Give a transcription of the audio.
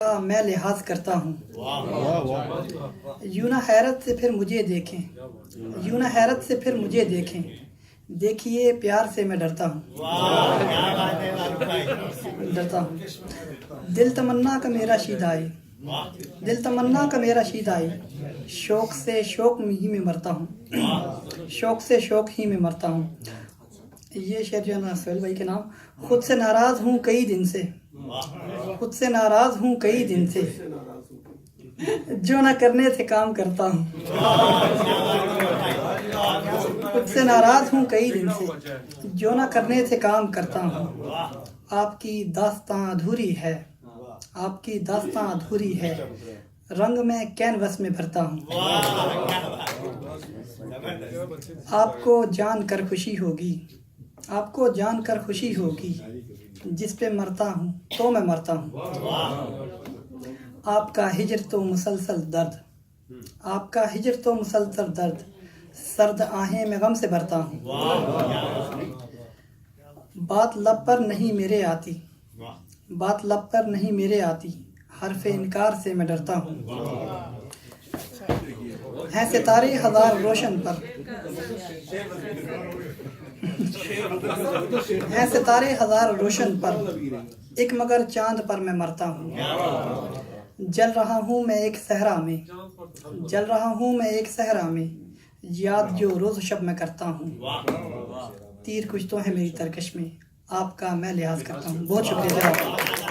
का मैं लिहाज करता हूँ। यूं ना हैरत से फिर मुझे देखें, यूं ना हैरत से फिर मुझे देखें, देखिए प्यार से मैं डरता हूँ, डरता हूँ। दिल तमन्ना का मेरा शीदाई, दिल तमन्ना का मेरा शीदाई, शौक से शौक ही में मरता हूँ, शौक से शौक ही में मरता हूँ। ये शेर जो है ना सोहेल भाई के नाम। खुद से नाराज हूँ कई दिन से, खुद से नाराज हूँ कई दिन से, जो ना करने थे काम करता हूँ। खुद से नाराज हूँ कई दिन से, जो ना करने थे काम करता हूँ। आपकी दास्तां अधूरी है, आपकी दास्तां अधूरी है, रंग में कैनवस में भरता हूँ। आपको जानकर खुशी होगी, आपको जानकर खुशी होगी, जिस पे मरता हूँ तो मैं मरता हूँ। आपका हिजर तो मुसलसल दर्द, आपका हिजर तो मुसलसल दर्द, सर्द आहें मैं गम से भरता हूँ। बात लब पर नहीं मेरे आती, बात लब पर नहीं मेरे आती, हर्फ इनकार से मैं डरता हूँ। हैं सितारे हजार रोशन पर, हैं सितारे हजार रोशन पर, एक मगर चांद पर मैं मरता हूँ। जल रहा हूँ मैं एक सहरा में, जल रहा हूँ मैं एक सहरा में, याद जो रोज शब मैं करता हूँ। तीर कुछ तो है मेरी तरकश में, आपका मैं लिहाज करता हूँ। बहुत शुक्रिया।